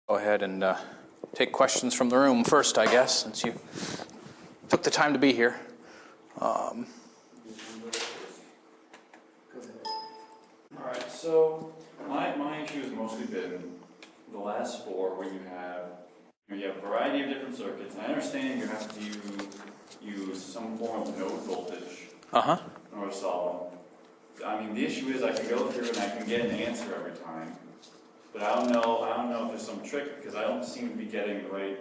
Go ahead and take questions from the room first, I guess, since you took the time to be here. All right, so my issue has mostly been the last four, where you have a variety of different circuits. And I understand you have to use some form of node voltage in order to solve them. I mean, the issue is I can go through and I can get an answer every time, but I don't know if there's some trick, because I don't seem to be getting the right.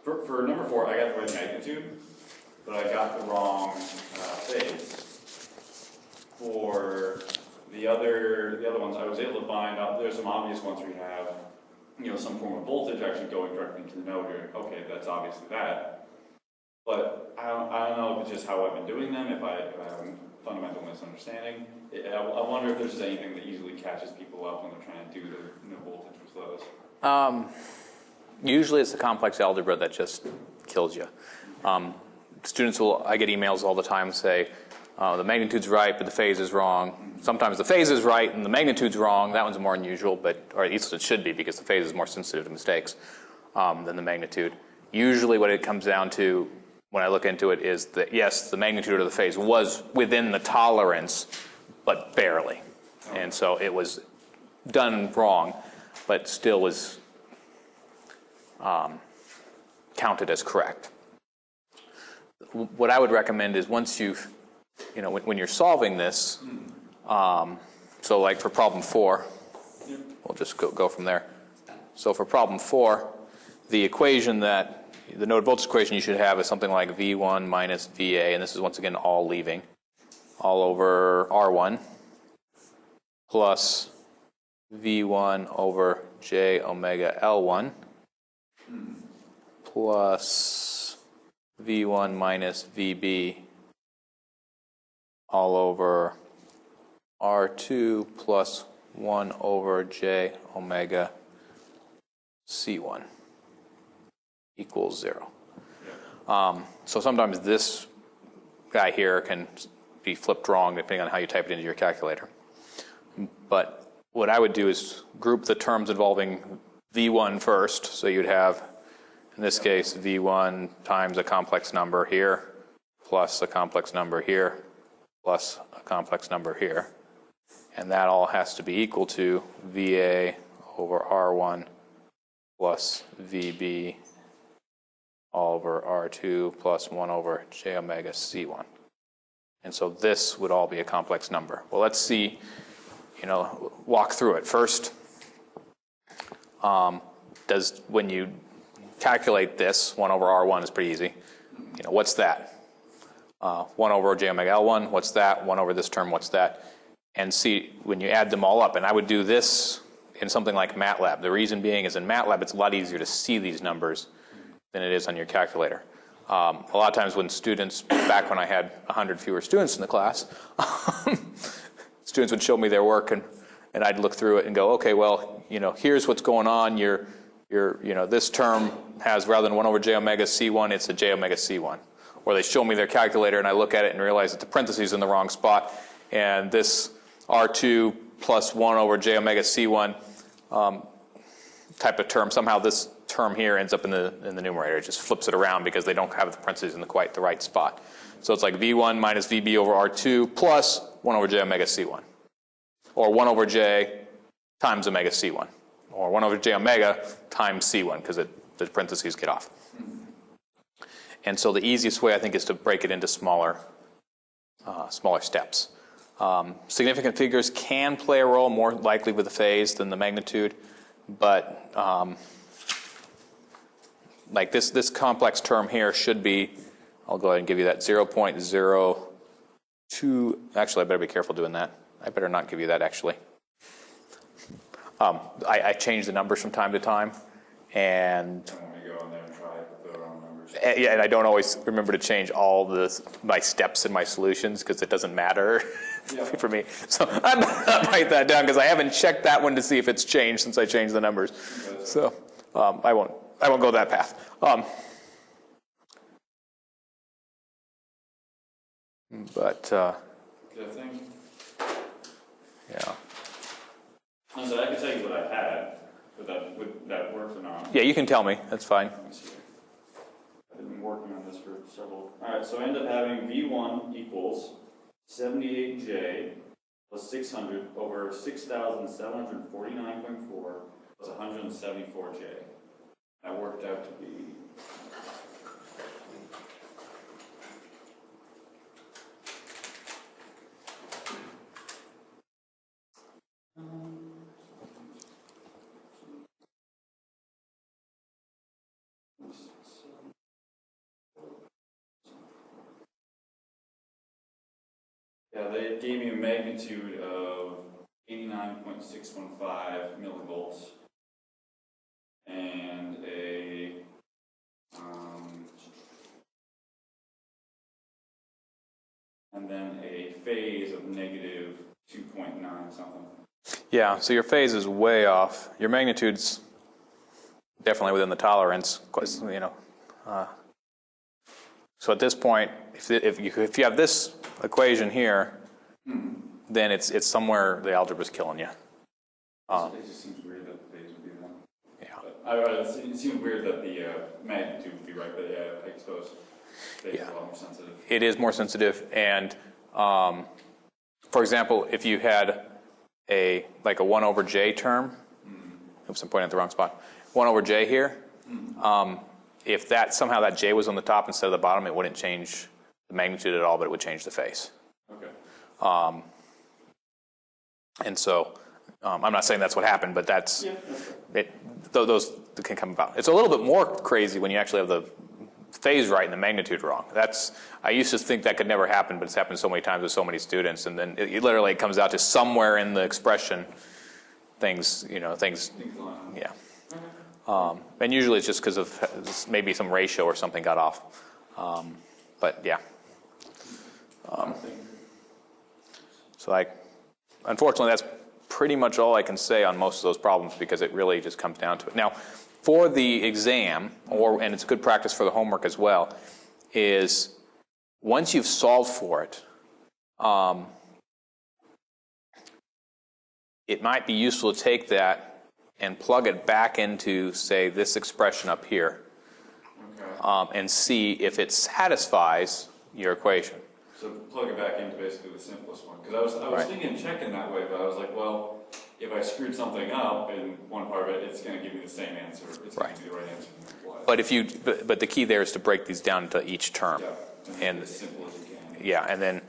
For number 4, I got the right magnitude, but I got the wrong phase. For the other ones, I was able to find out. There's some obvious ones where you have, some form of voltage actually going directly to the node. Okay, that's obviously that. But I don't know if it's just how I've been doing them. If I have a fundamental misunderstanding. I wonder if there's just anything that easily catches people up when they're trying to do the voltage with those. Usually it's the complex algebra that just kills you. I get emails all the time say, the magnitude's right, but the phase is wrong. Sometimes the phase is right and the magnitude's wrong. That one's more unusual, or at least it should be, because the phase is more sensitive to mistakes than the magnitude. Usually what it comes down to when I look into it is that, yes, the magnitude of the phase was within the tolerance, but barely. And so it was done wrong, but still was counted as correct. What I would recommend is once you've, when you're solving this, so like for problem 4, we'll just go from there. So for problem 4, the equation the node voltage equation you should have is something like V1 minus VA, and this is once again all leaving, all over R1 plus V1 over J omega L1 plus V1 minus VB all over R2 plus 1 over J omega C1 equals 0. So sometimes this guy here can be flipped wrong depending on how you type it into your calculator. But what I would do is group the terms involving V1 first. So you'd have, in this case, V1 times a complex number here, plus a complex number here, plus a complex number here. And that all has to be equal to VA over R1 plus VB all over R2 plus 1 over J omega C1. And so this would all be a complex number. Well, let's see, walk through it. First, when you calculate this, 1 over R1 is pretty easy. What's that? 1 over J omega L1, what's that? 1 over this term, what's that? And see, when you add them all up, and I would do this in something like MATLAB. The reason being is in MATLAB, it's a lot easier to see these numbers than it is on your calculator. A lot of times when students, back when I had 100 fewer students in the class, students would show me their work and I'd look through it and go, okay, well, here's what's going on. This term has, rather than 1 over J omega C1, it's a J omega C1. Or they show me their calculator and I look at it and realize that the parentheses in the wrong spot, and this R2 plus 1 over J omega C1 type of term, somehow this term here ends up in the numerator. It just flips it around because they don't have the parentheses in quite the right spot. So it's like V1 minus VB over R2 plus 1 over J omega C1. Or 1 over J times omega C1. Or 1 over J omega times C1, because the parentheses get off. And so the easiest way, I think, is to break it into smaller steps. Significant figures can play a role more likely with the phase than the magnitude, but like this complex term here should be, I'll go ahead and give you that 0.02. Actually, I better be careful doing that. I better not give you that, actually. I change the numbers from time to time, and and I don't always remember to change all my steps in my solutions because it doesn't matter for me. So I'm not write that down because I haven't checked that one to see if it's changed since I changed the numbers. So I won't go that path. Yeah. So I can tell you what I had, but that Yeah, you can tell me. That's fine. I've been working on this for several. All right, so I end up having V1 equals 78J plus 600 over 6,749.4 plus 174J. That worked out to be. Yeah, they gave me a magnitude of 89.615 millivolts and a and then a phase of negative 2.9 something. Yeah, so your phase is way off. Your magnitude's definitely within the tolerance. You know, so at this point, if you have this equation here, then it's somewhere the algebra's killing you. It just seems weird that the phase would be wrong. Yeah. It seems weird that the magnitude would be right, but yeah, I suppose phase is a lot more sensitive. It is more sensitive, and for example, if you had a 1 over j term, oops, I'm pointing at the wrong spot. 1 over j here. If that somehow that j was on the top instead of the bottom, it wouldn't change the magnitude at all, but it would change the phase. Okay. And so, I'm not saying that's what happened, but that's it. Those can come about. It's a little bit more crazy when you actually have the phase right and the magnitude wrong. I used to think that could never happen, but it's happened so many times with so many students, and then it literally comes out to somewhere in the expression, things. Yeah. And usually it's just because of maybe some ratio or something got off. But yeah. So unfortunately, that's pretty much all I can say on most of those problems because it really just comes down to it. Now, for the exam, and it's good practice for the homework as well, is once you've solved for it, it might be useful to take that and plug it back into, say, this expression up here, and see if it satisfies your equation. So plug it back into basically the simplest one. Because I was thinking of checking that way, but I was like, well, if I screwed something up in one part of it, it's going to give me the same answer. It's going to give me the right answer. But the key there is to break these down to each term. Yeah, and as simple as you can. Yeah, and then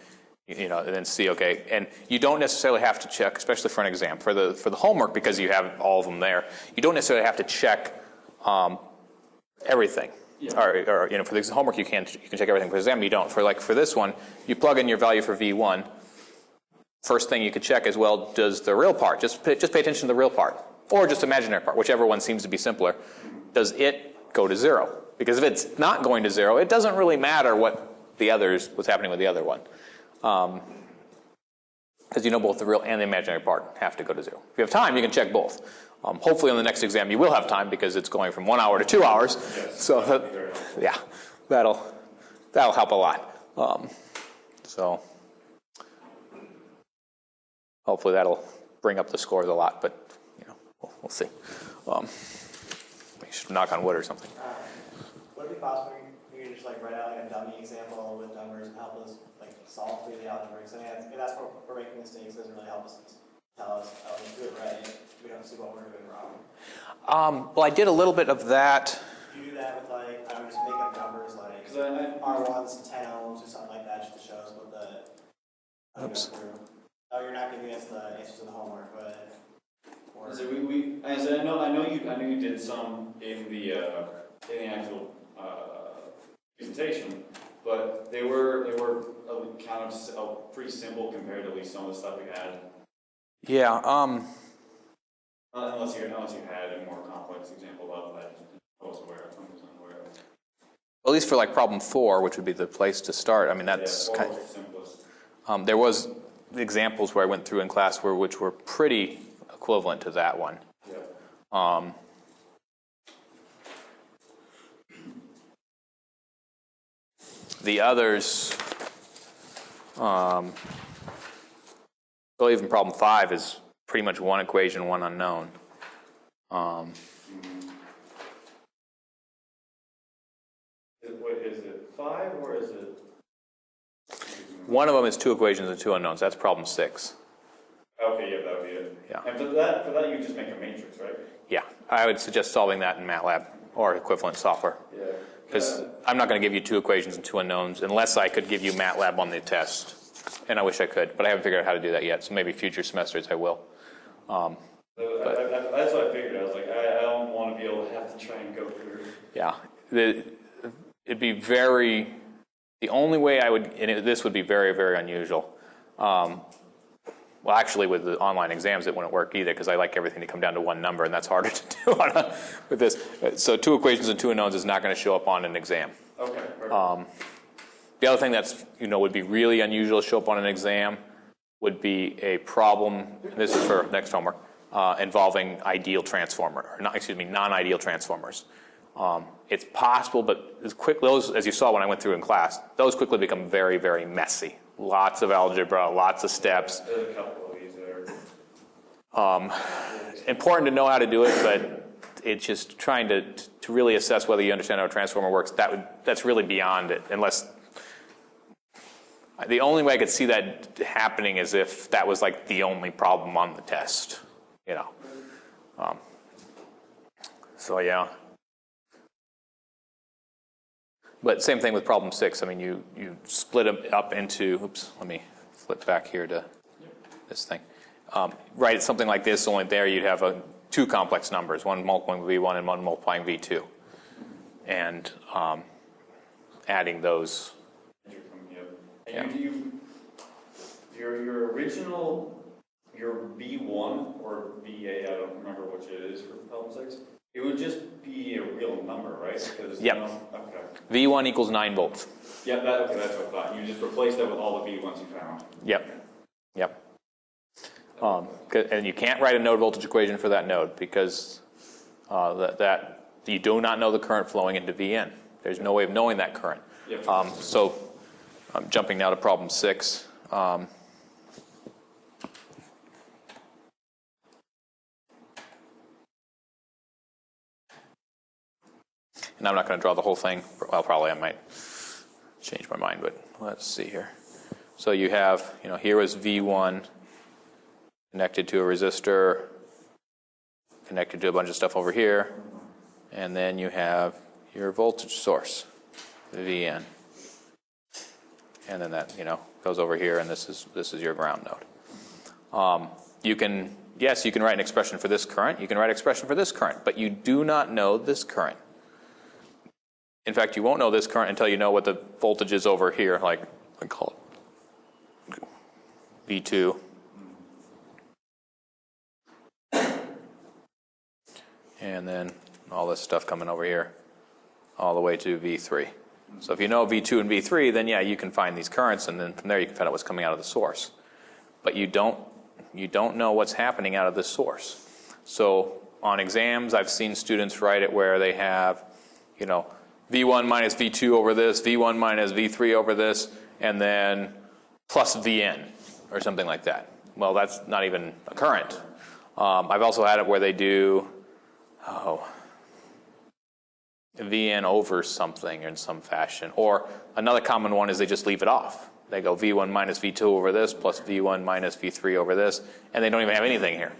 and then see, okay, and you don't necessarily have to check, especially for an exam, for the homework, because you have all of them there. You don't necessarily have to check everything. Yeah. Or for the homework you can check everything. For the exam you don't. For this one, you plug in your value for V1. First thing you could check is, well, does the real part, just pay attention to the real part, or just imaginary part, whichever one seems to be simpler, does it go to 0? Because if it's not going to 0, it doesn't really matter what's happening with the other one. Because both the real and the imaginary part have to go to 0. If you have time, you can check both. Hopefully on the next exam you will have time because it's going from 1 hour to 2 hours. Yes, so that'll help a lot. So hopefully that'll bring up the scores a lot, but we'll see. We should knock on wood or something. Would it be possible you could just write out a dummy example with numbers and help us solve through the algebras? If that's where we're making mistakes, it doesn't really help us tell us how to do it right. We don't see what we're doing wrong. Well, I did a little bit of that. Do you do that with I would just make up numbers R1s, 10 ohms, or something like that, just to show us what Oops. Oh, you're not giving us the answers to the homework, but. So I know you did some in the actual presentation, but they were kind of pretty simple compared to at least some of the stuff we had. Yeah. Unless you had a more complex example of that I was unaware of. At least for problem 4, which would be the place to start. I mean, that's kind of the simplest. There was examples where I went through in class which were pretty equivalent to that one. Yeah. The others, well, even problem 5 is pretty much one equation, one unknown. what is it, 5 or is it? One of them is 2 equations and 2 unknowns. That's problem 6. Okay, yeah, that would be it. Yeah. And for that you just make a matrix, right? Yeah, I would suggest solving that in MATLAB or equivalent software. Yeah. Because I'm not going to give you 2 equations and 2 unknowns unless I could give you MATLAB on the test. And I wish I could, but I haven't figured out how to do that yet. So maybe future semesters I will. That's what I figured. I was like, I don't want to be able to have to try and go through. Yeah, it'd be very. The only way I would, and this would be very, very unusual. Well, actually, with the online exams, it wouldn't work either because I like everything to come down to one number, and that's harder to do with this. So 2 equations and 2 unknowns is not going to show up on an exam. Okay, perfect. The other thing that's would be really unusual to show up on an exam would be a problem. This is for next homework involving ideal transformer, or not, excuse me, non-ideal transformers. It's possible, but those, as you saw when I went through in class, those quickly become very, very messy. Lots of algebra, lots of steps. There's a couple of these there. Important to know how to do it, but it's just trying to really assess whether you understand how a transformer works. That's really beyond it, unless. The only way I could see that happening is if that was like the only problem on the test, So yeah. But same thing with problem 6. I mean, you split them up into. Oops, let me flip back here to this thing. Right, it's something like this. Only there you'd have 2 complex numbers, one multiplying v1 and one multiplying v2, and adding those. And your original, your V1 or VA, I don't remember which it is for problem 6, it would just be a real number, right? Yep. Okay. V1 equals 9 volts. Yep, okay, that's what I thought. You just replace that with all the V1s you found. Yep. And you can't write a node voltage equation for that node because that you do not know the current flowing into Vn. There's no way of knowing that current. Yep. So I'm jumping now to problem 6. And I'm not going to draw the whole thing. Well, probably I might change my mind, but let's see here. So you have, here was V1 connected to a resistor, connected to a bunch of stuff over here, and then you have your voltage source, Vn. And then that, goes over here, and this is your ground node. You can write an expression for this current. You can write an expression for this current, but you do not know this current. In fact, you won't know this current until you know what the voltage is over here, like I call it V2. And then all this stuff coming over here, all the way to V3. So if you know V2 and V3, then yeah, you can find these currents, and then from there you can find out what's coming out of the source. But you don't know what's happening out of this source. So on exams, I've seen students write it where they have, V1 minus V2 over this, V1 minus V3 over this, and then plus Vn, or something like that. Well, that's not even a current. I've also had it where they do, Vn over something in some fashion. Or another common one is they just leave it off. They go V1 minus V2 over this plus V1 minus V3 over this, and they don't even have anything here.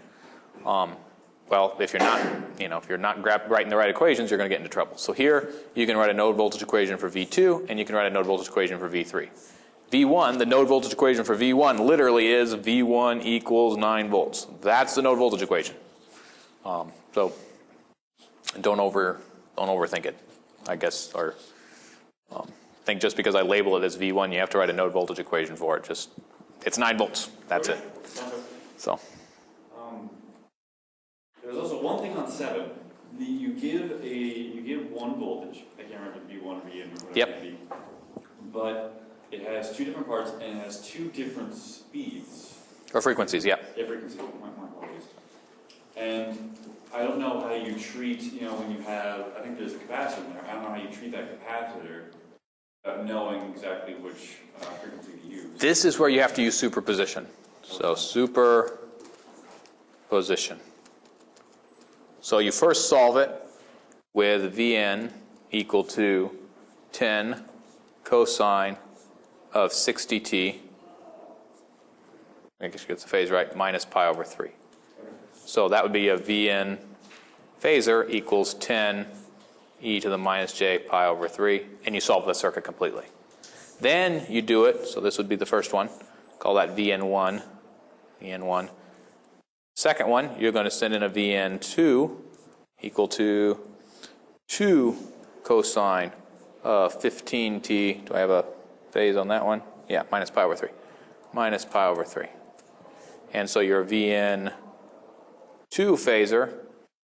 Well, if you're not writing the right equations, you're going to get into trouble. So here, you can write a node voltage equation for V2, and you can write a node voltage equation for V3. V1, the node voltage equation for V1 literally is V1 equals 9 volts. That's the node voltage equation. So don't overthink it, I guess, or think just because I label it as V1, you have to write a node voltage equation for it. It's 9 volts. That's it. So. There's also one thing on 7. You give one voltage. I can't remember V1 or V or whatever Yep. it be. But it has 2 different parts and it has 2 different speeds. Or frequencies, yeah. Yeah, frequencies. My apologies. And I don't know how you treat, when you have, I think there's a capacitor in there. I don't know how you treat that capacitor knowing exactly which frequency to use. This is where you have to use superposition. So superposition. So you first solve it with Vn equal to 10 cosine of 60t, I guess you get the phase right, minus pi over 3. So that would be a Vn phasor equals 10 e to the minus j pi over 3, and you solve the circuit completely. Then you do it, so this would be the first one, call that Vn1, Vn1. Second one, you're going to send in a Vn2 equal to 2 cosine of 15t. Do I have a phase on that one? Yeah, minus pi over 3. Minus pi over 3. And so your Vn2 phasor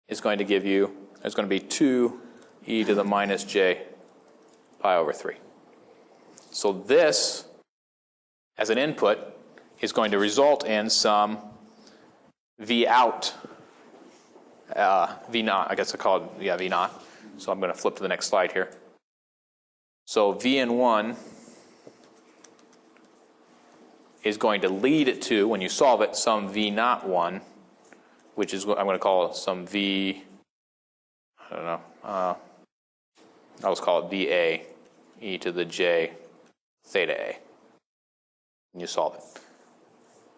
is going to give you, it's going to be 2 e to the minus j pi over 3. So this, as an input, is going to result in some V out, V naught, I guess I call it, yeah, V naught. So I'm going to flip to the next slide here. So Vn1 is going to lead it to, when you solve it, some V naught 1, which is what I'm going to call some V, I don't know, I'll just call it VA, e to the j theta a. And you solve it.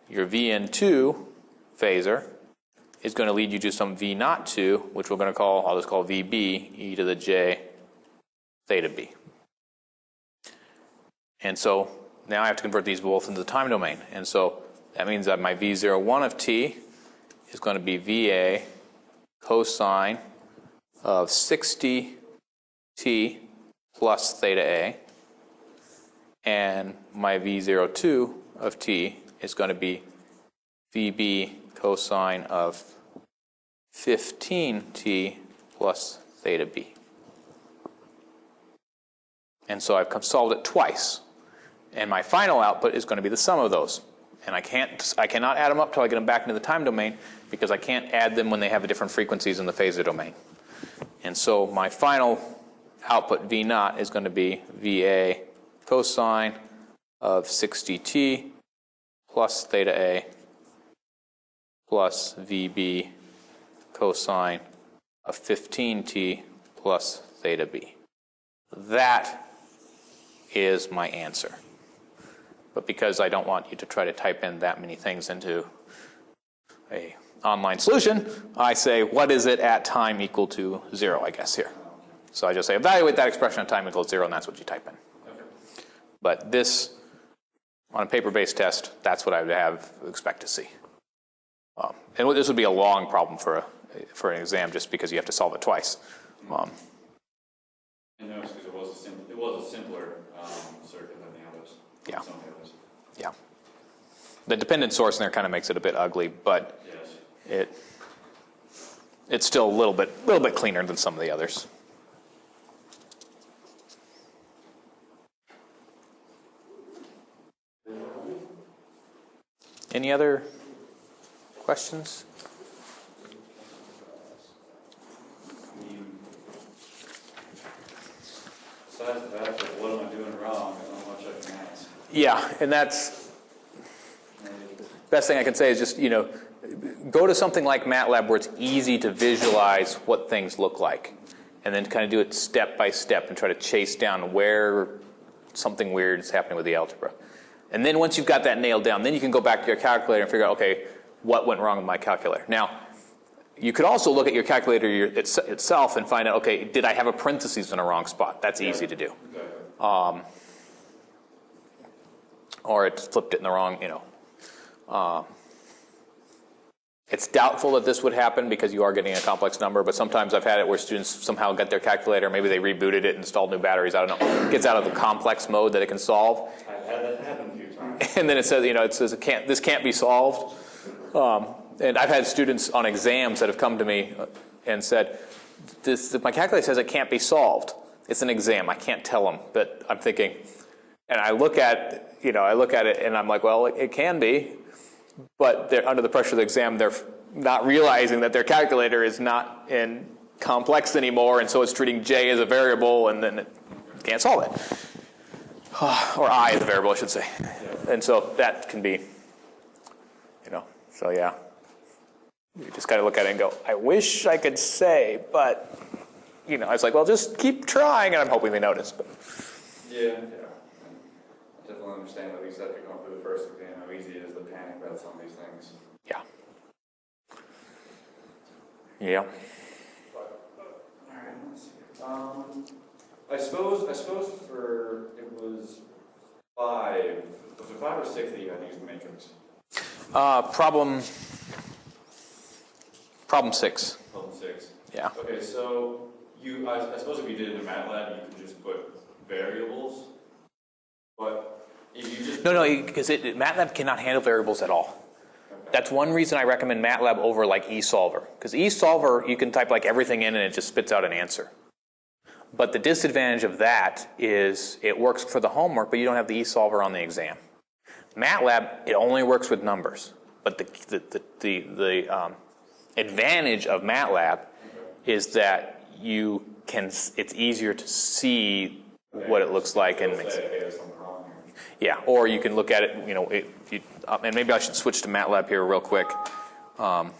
Your Vn2 phasor is going to lead you to some V naught 2, which we're going to call, I'll just call VB, e to the j theta b. And so now I have to convert these both into the time domain. And so that means that my V01 of t is going to be VA cosine of 60t plus theta a. And my V02 of t is going to be VB cosine of 15t plus theta b. And so I've solved it twice. And my final output is going to be the sum of those. And I cannot add them up till I get them back into the time domain, because I can't add them when they have different frequencies in the phasor domain. And so my final output V naught is going to be VA cosine of 60t plus theta a plus VB cosine of 15t plus theta b. That is my answer. But because I don't want you to try to type in that many things into an online solution, I say, what is it at time equal to 0, I guess, here. So I just say, evaluate that expression at time equals 0, and that's what you type in. But this, on a paper-based test, that's what I would expect to see. And this would be a long problem for an exam, just because you have to solve it twice. And notice because it was a simpler circuit than the others. Yeah. Some of the others. Yeah. The dependent source in there kind of makes it a bit ugly, but yes. It's still a little bit cleaner than some of the others. Any other questions? Besides the fact of what am I doing wrong, I don't know much I can ask. Yeah, and that's best thing I can say is just, go to something like MATLAB where it's easy to visualize what things look like, and then kind of do it step by step and try to chase down where something weird is happening with the algebra. And then once you've got that nailed down, then you can go back to your calculator and figure out, okay, what went wrong with my calculator? Now, you could also look at your calculator itself and find out, okay, did I have a parentheses in a wrong spot? That's easy to do. Or it flipped it in the wrong, It's doubtful that this would happen because you are getting a complex number, but sometimes I've had it where students somehow get their calculator, maybe they rebooted it, installed new batteries, I don't know. It gets out of the complex mode that it can solve. I've had that happen a few times. And then it says, this can't be solved. And I've had students on exams that have come to me and said, my calculator says it can't be solved. It's an exam, I can't tell them. But I'm thinking, and I look at it and I'm like, well, it can be. But they're under the pressure of the exam, they're not realizing that their calculator is not in complex anymore, and so it's treating j as a variable, and then it can't solve it. Or I as a variable, I should say. And so that can be, so yeah. You just kind of look at it and go, I wish I could say, but you know, I was like, well, just keep trying, and I'm hoping they notice. But. Yeah. I definitely understand, at least after going through the first exam, how easy it is to panic about some of these things. Yeah. Yeah. All right, let's see. I suppose for, it was 5, was it 5 or 6 that you had to use the matrix? Problem 6. Problem 6. Yeah. Okay, so I suppose if you did it in MATLAB, you could just put variables, but if you just... No, because MATLAB cannot handle variables at all. Okay. That's one reason I recommend MATLAB over like ESolver. Because ESolver, you can type like everything in and it just spits out an answer. But the disadvantage of that is it works for the homework, but you don't have the ESolver on the exam. MATLAB, it only works with numbers. But the advantage of MATLAB is that you can, it's easier to see what it looks like and makes it. Hey, there's something wrong here. Yeah, or you can look at it, you know, and maybe I should switch to MATLAB here real quick, if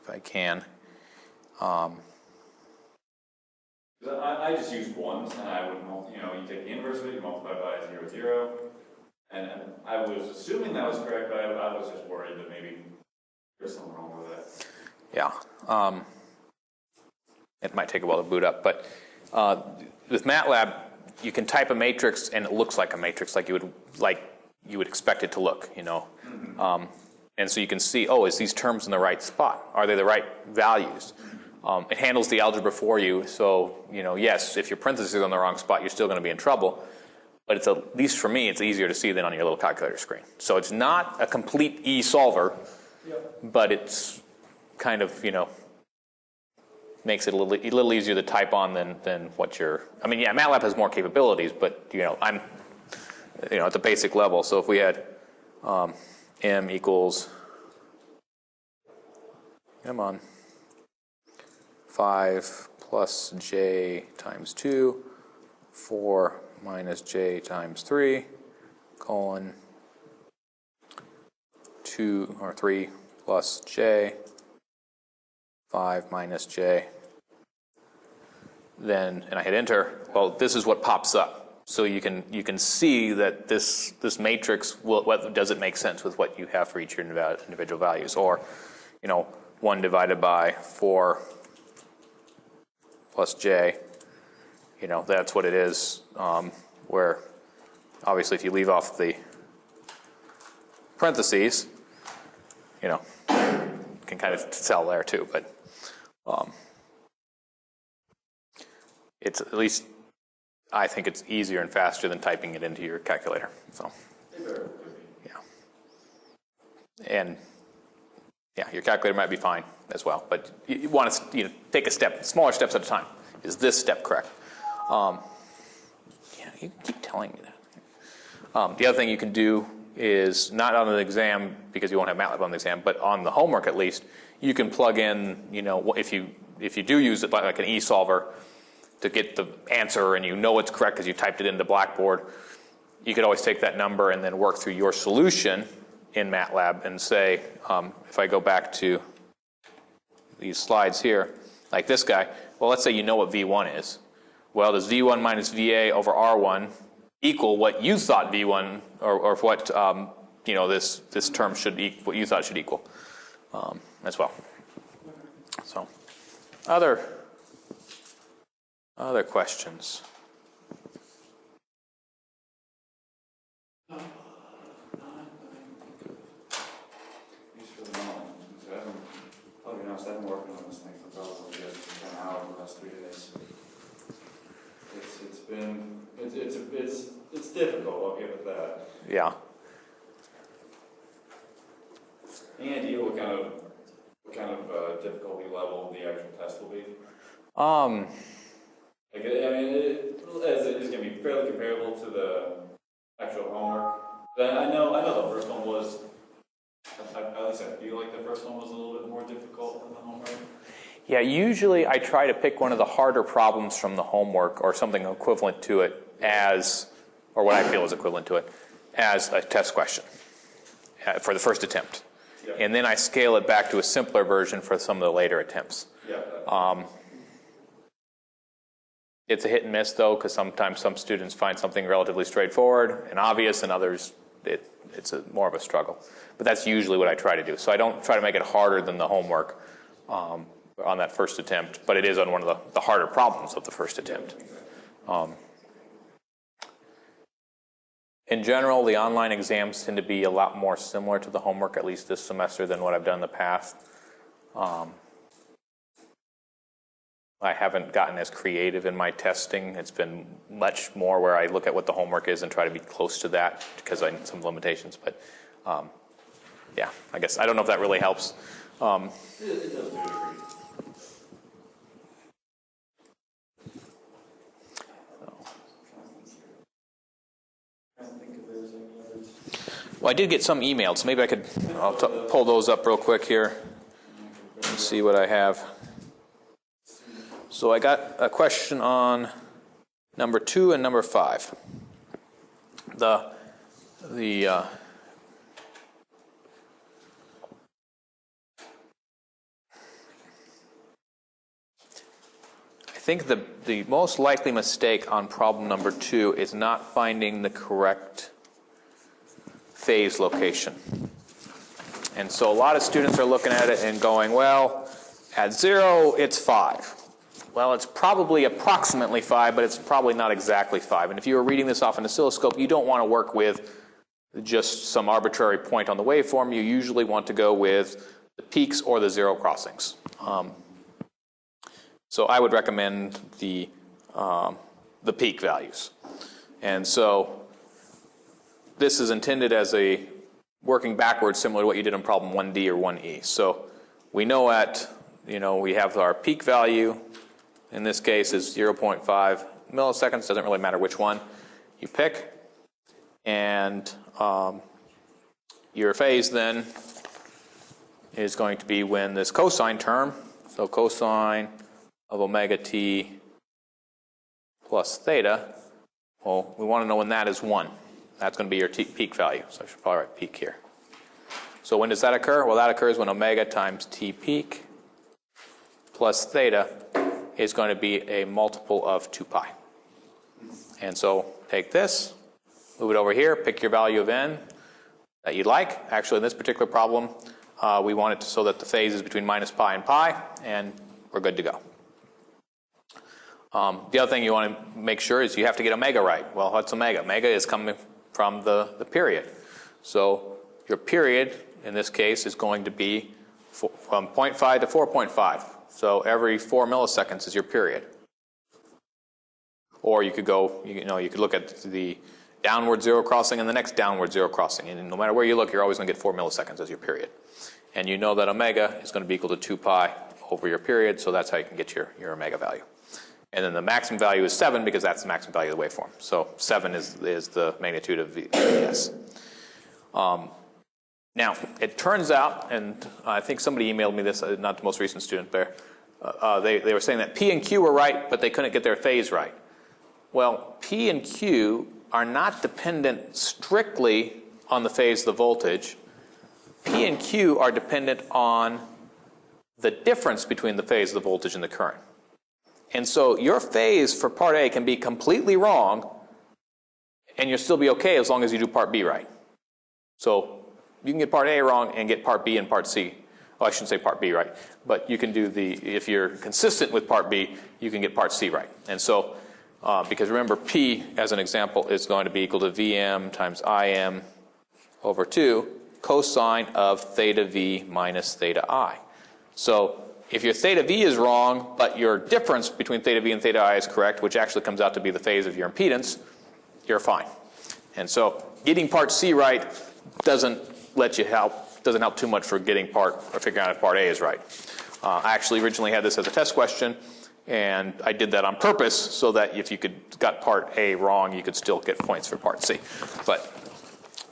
I can. I just used ones, and I would, you know, you take the inverse of it, you multiply by 0, 0, and I was assuming that was correct, but I was just worried that maybe there's something wrong with it. Yeah, it might take a while to boot up, but with MATLAB, you can type a matrix and it looks like a matrix, like you would expect it to look, you know. Mm-hmm. And so you can see, oh, is these terms in the right spot? Are they the right values? It handles the algebra for you, so, you know, yes, if your parentheses are on the wrong spot, you're still going to be in trouble. But it's at least for me, it's easier to see than on your little calculator screen. So it's not a complete E-solver, but it's kind of, you know, makes it a little easier to type on than what you're. I mean, yeah, MATLAB has more capabilities, but you know, I'm, you know, at the basic level. So if we had m equals, come on, 5 plus j times 2, 4 minus j times 3, colon 2 or 3 plus j, 5 minus j, then, and I hit enter, well, this is what pops up. So you can see that this matrix, does it make sense with what you have for each individual values? Or, you know, 1 divided by 4 plus j, you know, that's what it is, where obviously if you leave off the parentheses, you know, you can kind of tell there too, but it's at least, I think it's easier and faster than typing it into your calculator. So, yeah. And yeah, your calculator might be fine as well, but you want to take a step, smaller steps at a time. Is this step correct? Yeah, you keep telling me that. The other thing you can do is not on the exam because you won't have MATLAB on the exam, but on the homework at least, you can plug in. You know, if you do use it like an E-solver to get the answer and you know it's correct because you typed it into Blackboard, you could always take that number and then work through your solution in MATLAB and say, if I go back to these slides here, like this guy, well, let's say you know what V1 is. Well, does V1 minus VA over R1 equal what you thought V1, or what you know, this term should equal, what you thought should equal, as well. So, other questions? I've been working on this thing for probably 10 hours the last 3 days. It's difficult, I'll give it that. Yeah. And what kind of difficulty level the actual test will be? Like, I mean, it's going to be fairly comparable to the actual homework. But I know the first one was. At least I feel like the first one was a little bit more difficult than the homework. Yeah, usually I try to pick one of the harder problems from the homework or something equivalent to it as, or what I feel is equivalent to it, as a test question for the first attempt. Yep. And then I scale it back to a simpler version for some of the later attempts. Yeah. It's a hit and miss, though, because sometimes some students find something relatively straightforward and obvious, and others, it's more of a struggle. But that's usually what I try to do. So I don't try to make it harder than the homework on that first attempt, but it is on one of the harder problems of the first attempt. In general, the online exams tend to be a lot more similar to the homework, at least this semester, than what I've done in the past. I haven't gotten as creative in my testing. It's been much more where I look at what the homework is and try to be close to that because I need some limitations. But yeah, I guess I don't know if that really helps. It does to a degree. Well, I did get some emailed, so maybe I could pull those up real quick here and see what I have. So I got a question on number 2 and number 5. I think the most likely mistake on problem number 2 is not finding the correct phase location. And so a lot of students are looking at it and going, well, at 0, it's 5. Well, it's probably approximately 5, but it's probably not exactly 5. And if you were reading this off an oscilloscope, you don't want to work with just some arbitrary point on the waveform. You usually want to go with the peaks or the zero crossings. So I would recommend the peak values. And so this is intended as a working backwards, similar to what you did in problem 1D or 1E. So we know we have our peak value. In this case is 0.5 milliseconds. Doesn't really matter which one you pick. And your phase then is going to be when this cosine term, so cosine of omega t plus theta, well, we want to know when that is 1. That's going to be your peak value. So I should probably write peak here. So when does that occur? Well, that occurs when omega times t peak plus theta is going to be a multiple of 2 pi. And so take this, move it over here, pick your value of n that you'd like. Actually, in this particular problem, we want it so that the phase is between minus pi and pi, and we're good to go. The other thing you want to make sure is you have to get omega right. Well, what's omega? Omega is coming from the period. So your period, in this case, is going to be from 0.5 to 4.5. So every 4 milliseconds is your period. Or you could go, you could look at the downward zero crossing and the next downward zero crossing. And no matter where you look, you're always going to get 4 milliseconds as your period. And you know that omega is going to be equal to 2 pi over your period, so that's how you can get your omega value. And then the maximum value is 7 because that's the maximum value of the waveform. So 7 is the magnitude of Vs. Now, it turns out, and I think somebody emailed me this, not the most recent student there, they were saying that P and Q were right, but they couldn't get their phase right. Well, P and Q are not dependent strictly on the phase of the voltage. P and Q are dependent on the difference between the phase of the voltage and the current. And so your phase for part A can be completely wrong, and you'll still be okay as long as you do part B right. So you can get part A wrong and get part B and part C. Well, I shouldn't say part B right, but you can do if you're consistent with part B, you can get part C right. And so, because remember, P, as an example, is going to be equal to Vm times Im over 2 cosine of theta V minus theta I. So if your theta V is wrong, but your difference between theta V and theta I is correct, which actually comes out to be the phase of your impedance, you're fine. And so getting part C right doesn't help too much for getting figuring out if part A is right. I actually originally had this as a test question, and I did that on purpose so that if you got part A wrong, you could still get points for part C. But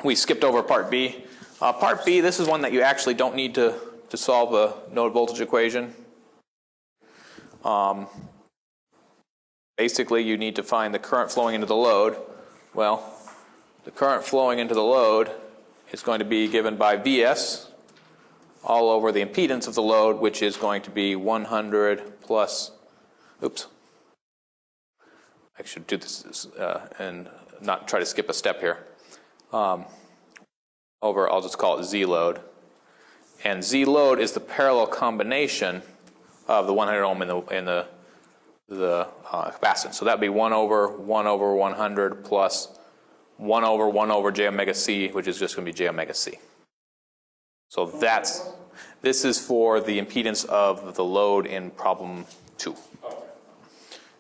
we skipped over part B. Part B, this is one that you actually don't need to solve a node voltage equation. Basically, you need to find the current flowing into the load. Well, the current flowing into the load is going to be given by Vs all over the impedance of the load, which is going to be 100 plus, oops, I should do this and not try to skip a step here, over, I'll just call it Z load. And Z load is the parallel combination of the 100 ohm and the capacitance. So that would be 1 over 100 plus 1 over j omega c, which is just going to be j omega c. So this is for the impedance of the load in problem 2.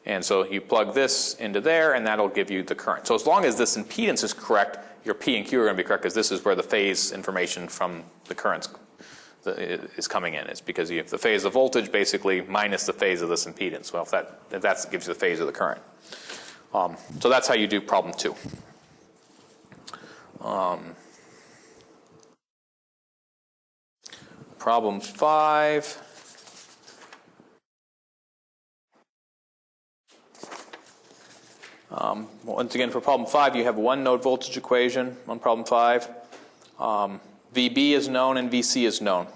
And so you plug this into there, and that'll give you the current. So as long as this impedance is correct, your P and Q are going to be correct, because this is where the phase information from the currents is coming in. It's because you have the phase of voltage basically minus the phase of this impedance. Well, if that gives you the phase of the current. So that's how you do problem 2. Problem 5. Once again, for problem 5, you have one node voltage equation on problem 5. VB is known and VC is known.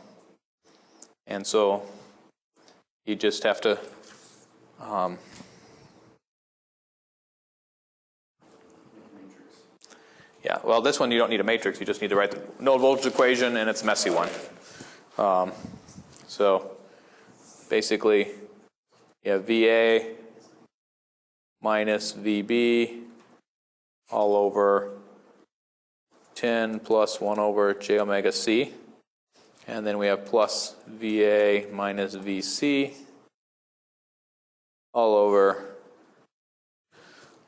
And so you just have to yeah, well, this one you don't need a matrix. You just need to write the node voltage equation, and it's a messy one. So basically, you have VA minus VB all over 10 plus 1 over j omega c. And then we have plus VA minus VC all over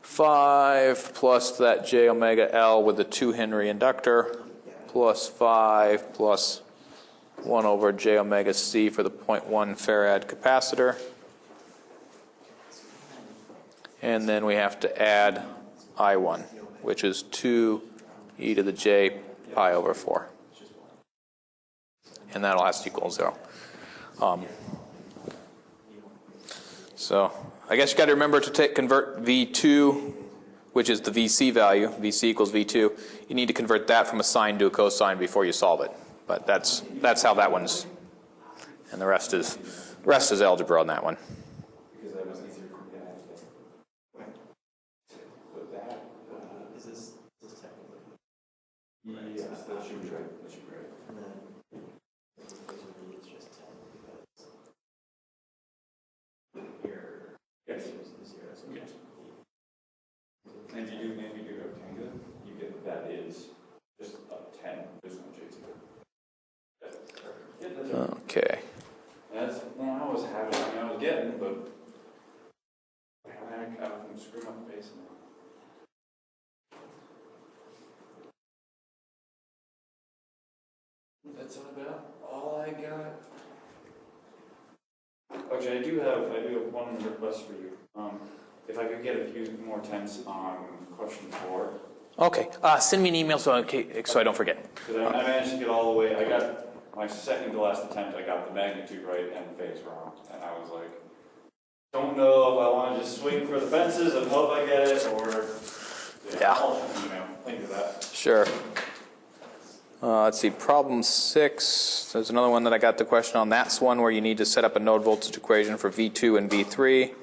5 plus that j omega L with the 2 Henry inductor plus 5 plus 1 over j omega c for the 0.1 farad capacitor. And then we have to add I1, which is 2 e to the j pi over 4. And that'll have to equal 0. So I guess you got to remember to convert V2, which is the VC value, VC equals V2. You need to convert that from a sine to a cosine before you solve it. But that's how that one's, and the rest is algebra on that one. Because that was easier for me to understand. But that Is this technically? yes, that should be right. That should be right. And then this equation B is just 10 because here Yes. is 0. So Yes. And if you do rectangular, you get that is just a 10. There's no J to it. That's perfect. Yeah, that's right. Okay. That's one I was having, I was getting, but I'm screwing up the base now. That's about all I got. Actually, I do have one request for you. If I could get a few more attempts on question 4. Okay. Send me an email so I don't forget. Because I managed to get all the way, I got my second to last attempt, I got the magnitude right and the phase wrong. And I was like, don't know if I want to just swing for the fences and hope I get it, or think of that. Sure. Let's see, problem 6. There's another one that I got the question on. That's one where you need to set up a node voltage equation for V2 and V3.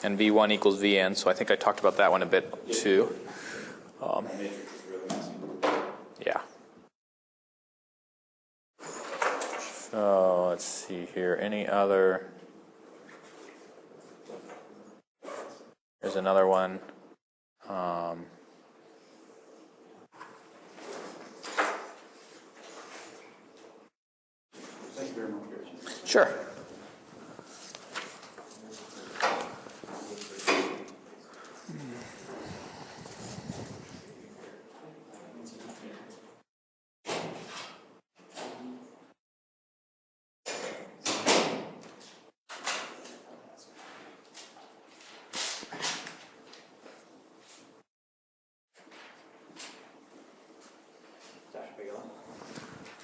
And V1 equals Vn, so I think I talked about that one a bit too. Matrix is really messy. Yeah. So let's see here. Any other? There's another one. Thank you very much for your attention. Sure.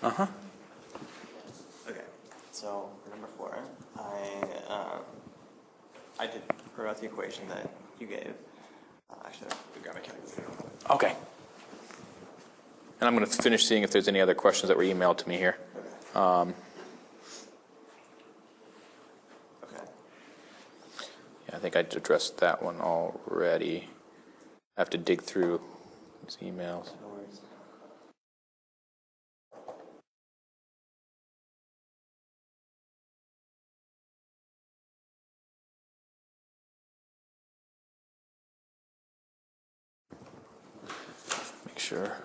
Uh-huh. Okay, so for number 4, I did wrote out the equation that you gave. Actually, we grab my calculator. Okay. And I'm going to finish seeing if there's any other questions that were emailed to me here. Okay. Yeah, I think I addressed that one already. I have to dig through these emails. No worries. Make sure.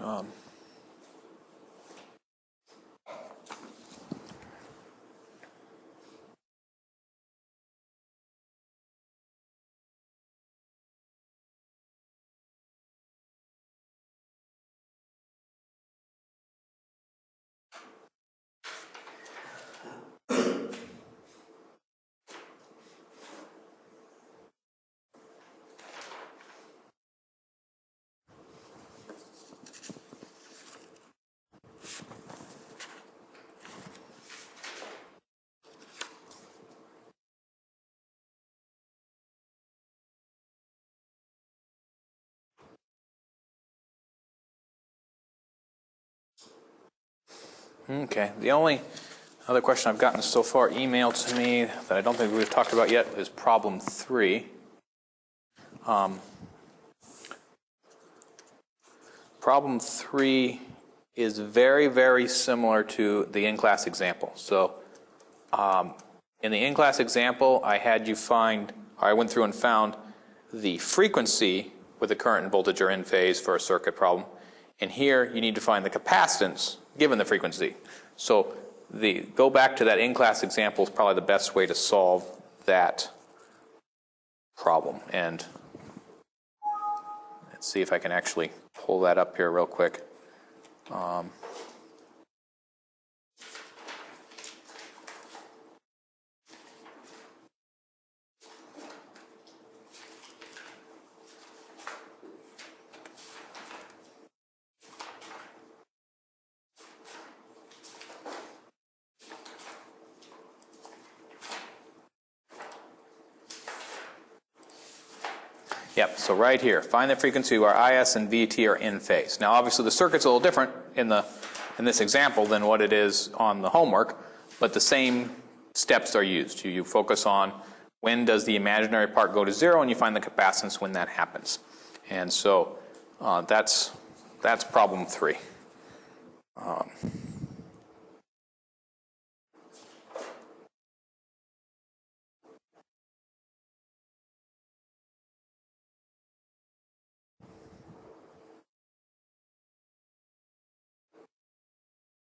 Okay. The only other question I've gotten so far emailed to me that I don't think we've talked about yet is problem 3. Problem 3 is very, very similar to the in-class example. So in the in-class example, I had you find, or I went through and found the frequency where the current and voltage are in phase for a circuit problem. And here you need to find the capacitance given the frequency. So go back to that in-class example is probably the best way to solve that problem. And let's see if I can actually pull that up here real quick. Yep, so right here, find the frequency where IS and VT are in phase. Now obviously the circuit's a little different in this example than what it is on the homework, but the same steps are used. You focus on when does the imaginary part go to 0, and you find the capacitance when that happens. And so that's problem 3.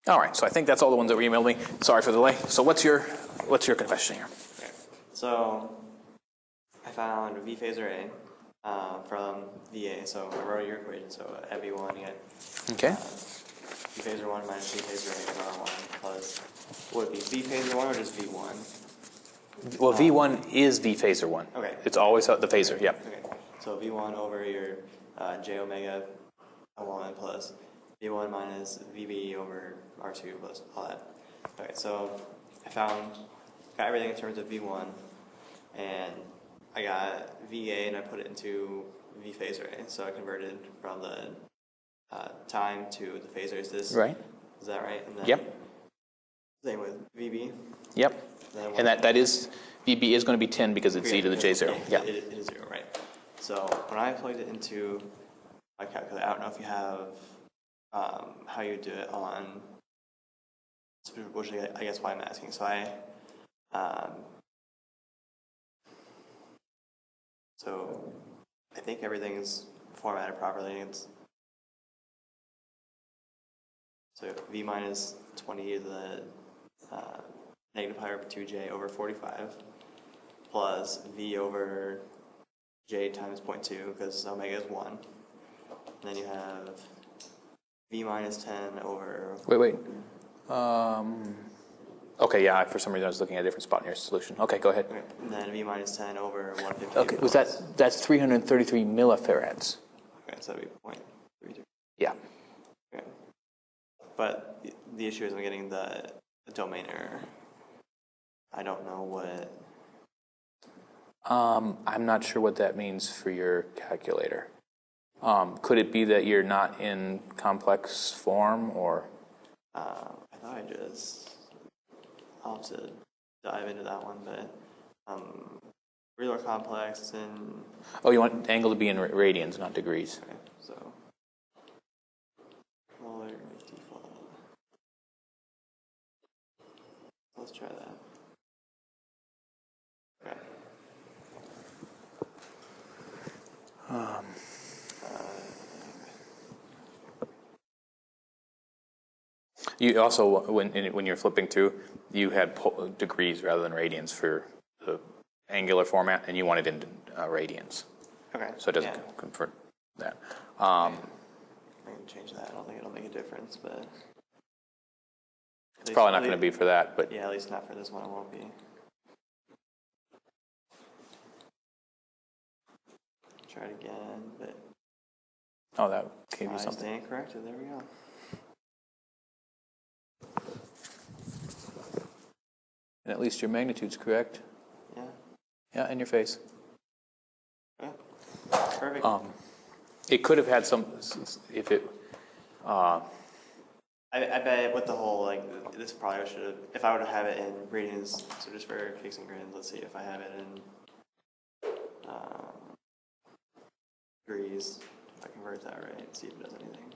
All right, so I think that's all the ones that were emailed me. Sorry for the delay. So what's your question here? Okay. So I found V phasor A from VA. So I wrote your equation. So at V1 you get Okay. V phasor 1 minus V phasor A over R1 plus, would it be V phasor 1 or just V1? Well, V1 is V phasor 1. Okay. It's always the phasor, yep. Okay. So V1 over your J omega L1 plus V1 minus VB over R2 plus all that. Okay, so I got everything in terms of V1, and I got VA and I put it into V phasor A. So I converted from the time to the phasor. Is that right? And then Yep. Same with VB. Yep. And that is, VB is going to be 10 because it's e to the J0. Yeah. It is 0, right? So when I plugged it into my calculator, I don't know if you have how you do it on, which I guess why I'm asking. So I think everything is formatted properly. So V minus 20 to the negative pi over 2j over 45 plus V over j times 0.2 because omega is 1. And then you have V minus 10 over... Wait. Okay, yeah, for some reason I was looking at a different spot in your solution. Okay, go ahead. Okay. And then V minus 10 over 150. Okay, that's 333 millifarads. Okay, so that'd be 0.32. Yeah. Okay. But the issue is I'm getting the domain error. I don't know what... I'm not sure what that means for your calculator. Could it be that you're not in complex form, or? I thought I'll have to dive into that one, but real or complex and Oh, you want angle to be in radians, not degrees. okay, so color default. Let's try that. Okay. You also, when you're flipping through, you had degrees rather than radians for the angular format, and you wanted in radians. Okay. So it doesn't convert that. I can change that. I don't think it'll make a difference, but It's probably not going to be for that, but yeah, at least not for this one. It won't be. Try it again, but oh, that gave you I something. stand corrected. There we go. And at least your magnitude's correct. Yeah. Yeah, in your face. Yeah. Perfect. It could have had some, if it, I bet with the whole, like, this probably should have, if I were to have it in radians, so just for kicks and grins, let's see if I have it in degrees, if I convert that right, see if it does anything.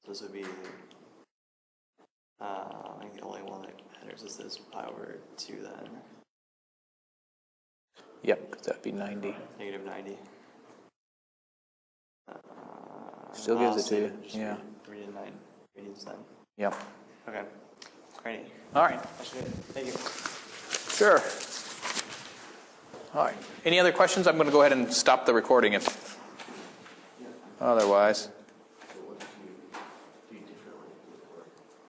So this would be, I think the only one that matters is this pi over 2 then, yep, 'cause that'd be 90. negative 90. Still gives I'll it to save you, Just yeah. read it in 9 radians then. Yep. Okay, great. All right. That should be it. Thank you. Sure. All right. Any other questions? I'm going to go ahead and stop the recording if otherwise.